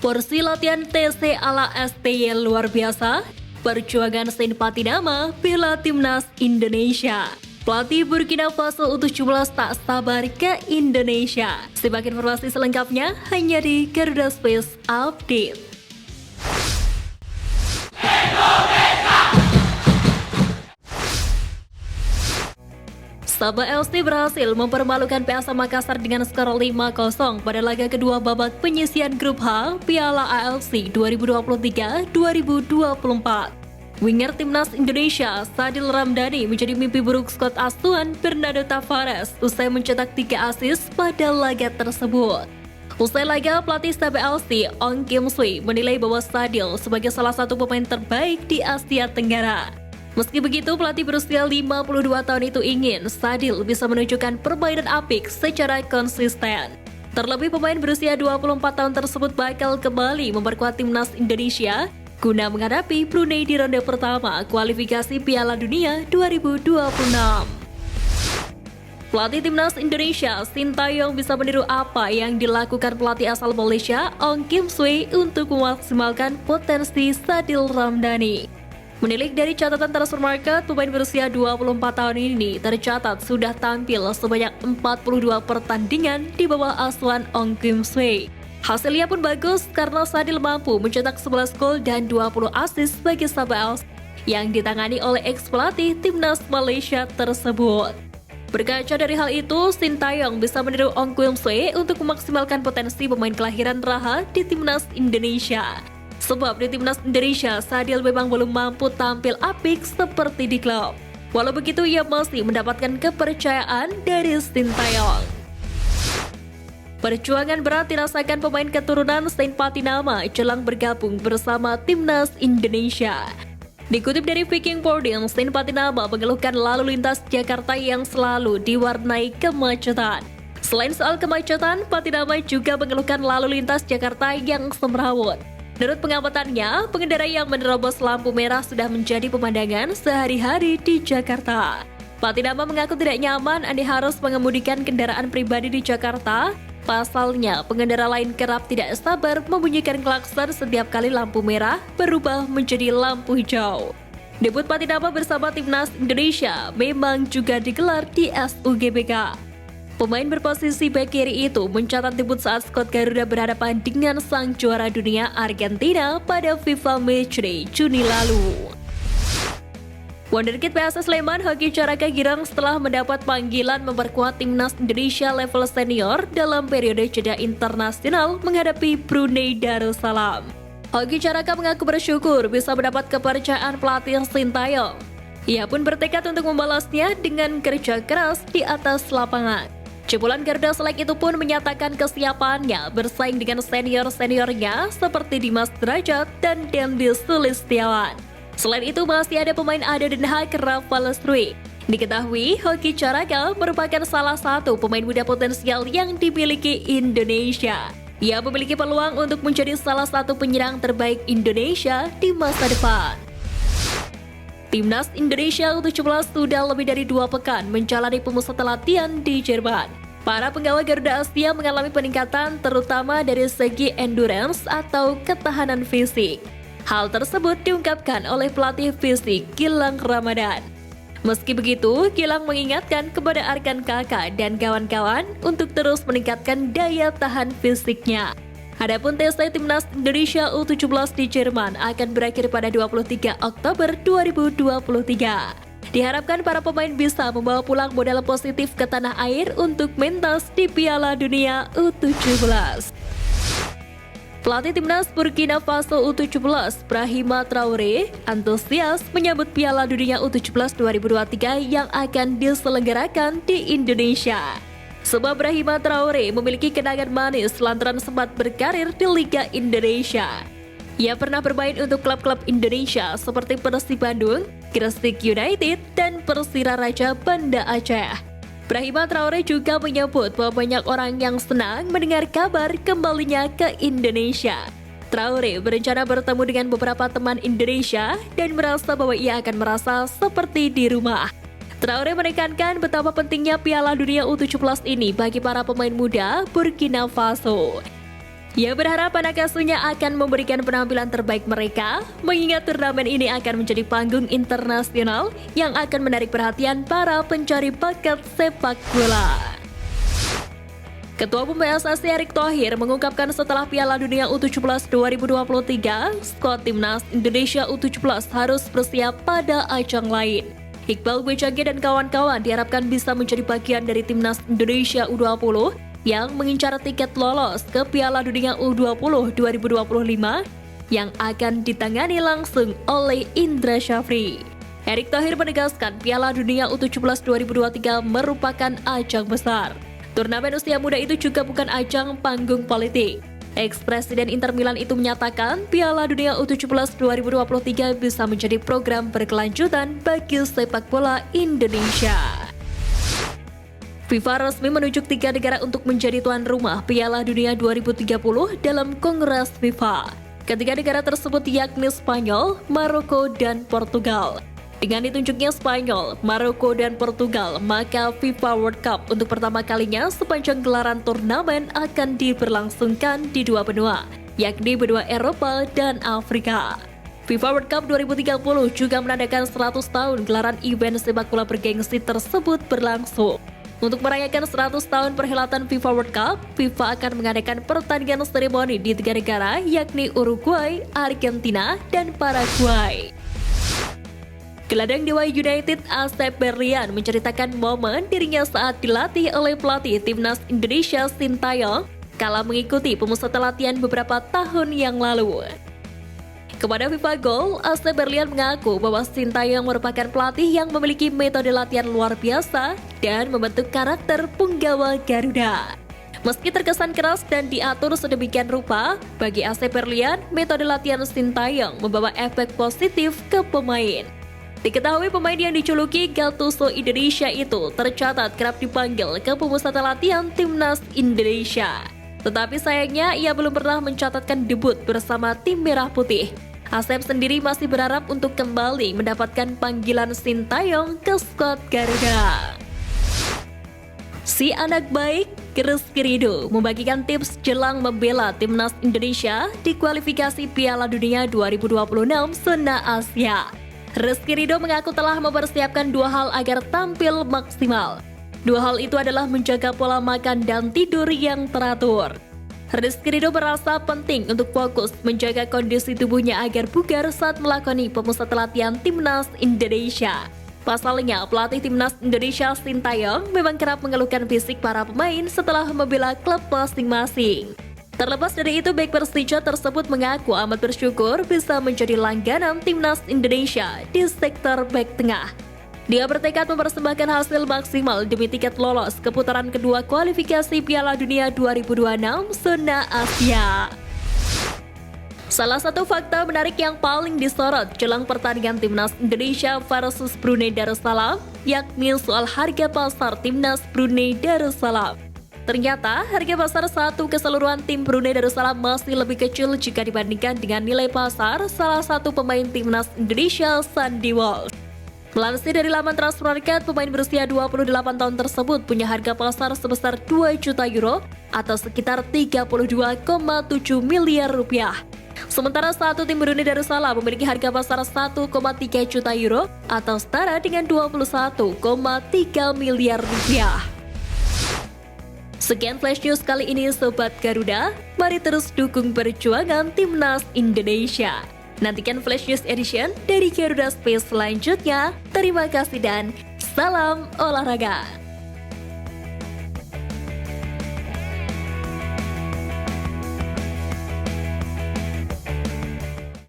Porsi latihan TC ala STY luar biasa, perjuangan Saint Patinama bela timnas Indonesia. Pelatih Burkina Faso U17 tak sabar ke Indonesia. Simak informasi selengkapnya hanya di Garuda Space Update. Sabah FC berhasil mempermalukan PSM Makassar dengan skor 5-0 pada laga kedua babak penyisihan grup H Piala AFC 2023-2024. Winger timnas Indonesia Sadil Ramdhani menjadi mimpi buruk skuad asuhan Bernardo Tavares usai mencetak 3 assist pada laga tersebut. Usai laga, pelatih Sabah FC Ong Kim Sui menilai bahwa Sadil sebagai salah satu pemain terbaik di Asia Tenggara. Meski begitu, pelatih berusia 52 tahun itu ingin Sadil bisa menunjukkan permainan apik secara konsisten. Terlebih pemain berusia 24 tahun tersebut bakal kembali memperkuat timnas Indonesia guna menghadapi Brunei di ronde pertama kualifikasi Piala Dunia 2026. Pelatih timnas Indonesia Sintayong bisa meniru apa yang dilakukan pelatih asal Malaysia Ong Kim Sui untuk memaksimalkan potensi Sadil Ramdhani. Menilik dari catatan transfer market, pemain berusia 24 tahun ini tercatat sudah tampil sebanyak 42 pertandingan di bawah asuhan Ong Kim Sui. Hasilnya pun bagus karena Sadil mampu mencetak 11 gol dan 20 assist bagi Sabah FC yang ditangani oleh ex-pelatih timnas Malaysia tersebut. Berkaca dari hal itu, Sintayong bisa meniru Ong Kim Sui untuk memaksimalkan potensi pemain kelahiran Raha di timnas Indonesia. Sebab di timnas Indonesia, Sadil memang belum mampu tampil apik seperti di klub. Walau begitu, ia masih mendapatkan kepercayaan dari Sintayong. Perjuangan berat dirasakan pemain keturunan Saint Patinama jelang bergabung bersama timnas Indonesia. Dikutip dari Viking Boarding, Saint Patinama mengeluhkan lalu lintas Jakarta yang selalu diwarnai kemacetan. Selain soal kemacetan, Patinama juga mengeluhkan lalu lintas Jakarta yang semrawut. Menurut pengamatannya, pengendara yang menerobos lampu merah sudah menjadi pemandangan sehari-hari di Jakarta. Patinama mengaku tidak nyaman andai harus mengemudikan kendaraan pribadi di Jakarta. Pasalnya, pengendara lain kerap tidak sabar membunyikan klakson setiap kali lampu merah berubah menjadi lampu hijau. Debut Patinama bersama timnas Indonesia memang juga digelar di SUGBK. Pemain berposisi bek kiri itu mencatat debut saat skuad Garuda berhadapan dengan sang juara dunia Argentina pada FIFA Matchday Juni lalu. Wonderkid PSS Sleman Hoki Caraka girang setelah mendapat panggilan memperkuat timnas Indonesia level senior dalam periode jeda internasional menghadapi Brunei Darussalam. Hoki Caraka mengaku bersyukur bisa mendapat kepercayaan pelatih Sintayong. Ia pun bertekad untuk membalasnya dengan kerja keras di atas lapangan. Jebolan Garuda Select itu pun menyatakan kesiapannya bersaing dengan senior-seniornya seperti Dimas Derajat dan Dendi Sulistiawan. Selain itu masih ada pemain Ado Den Haag Rafael Struijk. Diketahui Hoki Caraka merupakan salah satu pemain muda potensial yang dimiliki Indonesia. Ia memiliki peluang untuk menjadi salah satu penyerang terbaik Indonesia di masa depan. Timnas Indonesia U17 sudah lebih dari 2 pekan menjalani pemusatan latihan di Jerman. Para penggawa Garuda Asia mengalami peningkatan terutama dari segi endurance atau ketahanan fisik. Hal tersebut diungkapkan oleh pelatih fisik Gilang Ramadan. Meski begitu, Gilang mengingatkan kepada Arkan Kakak dan kawan-kawan untuk terus meningkatkan daya tahan fisiknya. Adapun tes timnas Indonesia U17 di Jerman akan berakhir pada 23 Oktober 2023. Diharapkan para pemain bisa membawa pulang modal positif ke tanah air untuk mentas di Piala Dunia U17. Pelatih timnas Burkina Faso U17 Brahima Traoré antusias menyambut Piala Dunia U17 2023 yang akan diselenggarakan di Indonesia. Sebab Brahima Traoré memiliki kenangan manis lantaran sempat berkarir di Liga Indonesia. Ia pernah bermain untuk klub-klub Indonesia seperti Persib Bandung, Gresik United, dan Persira Raja Banda Aceh. Brahima Traoré juga menyebut bahwa banyak orang yang senang mendengar kabar kembalinya ke Indonesia. Traoré berencana bertemu dengan beberapa teman Indonesia dan merasa bahwa ia akan merasa seperti di rumah. Traoré menekankan betapa pentingnya Piala Dunia U17 ini bagi para pemain muda Burkina Faso. Ia berharap anak asuhnya akan memberikan penampilan terbaik mereka, mengingat turnamen ini akan menjadi panggung internasional yang akan menarik perhatian para pencari bakat sepak bola. Ketua Umum PSSI Erick Thohir mengungkapkan setelah Piala Dunia U17 2023, skuad Timnas Indonesia U17 harus bersiap pada ajang lain. Iqbal Gwejage dan kawan-kawan diharapkan bisa menjadi bagian dari Timnas Indonesia U20 yang mengincar tiket lolos ke Piala Dunia U20 2025 yang akan ditangani langsung oleh Indra Syafri. Erick Thohir menegaskan Piala Dunia U17 2023 merupakan ajang besar. Turnamen usia muda itu juga bukan ajang panggung politik. Ex-Presiden Inter Milan itu menyatakan Piala Dunia U17 2023 bisa menjadi program berkelanjutan bagi sepak bola Indonesia. FIFA resmi menunjuk 3 negara untuk menjadi tuan rumah Piala Dunia 2030 dalam Kongres FIFA. Ketiga negara tersebut yakni Spanyol, Maroko, dan Portugal. Dengan ditunjuknya Spanyol, Maroko, dan Portugal, maka FIFA World Cup untuk pertama kalinya sepanjang gelaran turnamen akan diberlangsungkan di dua benua, yakni benua Eropa dan Afrika. FIFA World Cup 2030 juga menandakan 100 tahun gelaran event sepak bola bergengsi tersebut berlangsung. Untuk merayakan 100 tahun perhelatan FIFA World Cup, FIFA akan mengadakan pertandingan seremoni di 3 negara, yakni Uruguay, Argentina, dan Paraguay. Gelandang Dewa United Asep Berlian menceritakan momen dirinya saat dilatih oleh pelatih Timnas Indonesia Sintayong kala mengikuti pemusatan latihan beberapa tahun yang lalu. Kepada FIFA Goal, Asep Berlian mengaku bahwa Sintayong merupakan pelatih yang memiliki metode latihan luar biasa dan membentuk karakter punggawa Garuda. Meski terkesan keras dan diatur sedemikian rupa, bagi Asep Berlian, metode latihan Sintayong membawa efek positif ke pemain. Diketahui pemain yang dijuluki Gattuso Indonesia itu tercatat kerap dipanggil ke pemusatan latihan Timnas Indonesia. Tetapi sayangnya ia belum pernah mencatatkan debut bersama tim Merah Putih. Asep sendiri masih berharap untuk kembali mendapatkan panggilan Sintayong ke skuad Garuda. Si anak baik, Rizky Ridho membagikan tips jelang membela Timnas Indonesia di kualifikasi Piala Dunia 2026 zona Asia. Rizky Ridho mengaku telah mempersiapkan 2 hal agar tampil maksimal. 2 hal itu adalah menjaga pola makan dan tidur yang teratur. Rizky Ridho merasa penting untuk fokus menjaga kondisi tubuhnya agar bugar saat melakoni pemusatan latihan Timnas Indonesia. Pasalnya, pelatih Timnas Indonesia Sintayong memang kerap mengeluhkan fisik para pemain setelah membela klub masing-masing. Terlepas dari itu, bek Persija tersebut mengaku amat bersyukur bisa menjadi langganan Timnas Indonesia di sektor bek tengah. Dia bertekad mempersembahkan hasil maksimal demi tiket lolos ke putaran kedua kualifikasi Piala Dunia 2026 zona Asia. Salah satu fakta menarik yang paling disorot jelang pertandingan Timnas Indonesia versus Brunei Darussalam, yakni soal harga pasar Timnas Brunei Darussalam. Ternyata, harga pasar satu keseluruhan tim Brunei Darussalam masih lebih kecil jika dibandingkan dengan nilai pasar salah satu pemain Timnas Indonesia, Sandy Walsh. Melansir dari laman Transfermarkt, pemain berusia 28 tahun tersebut punya harga pasar sebesar 2 juta euro atau sekitar 32,7 miliar rupiah. Sementara satu tim Brunei Darussalam memiliki harga pasar 1,3 juta euro atau setara dengan 21,3 miliar rupiah. Sekian Flash News kali ini Sobat Garuda, mari terus dukung perjuangan Timnas Indonesia. Nantikan Flash News Edition dari Garuda Space selanjutnya. Terima kasih dan salam olahraga.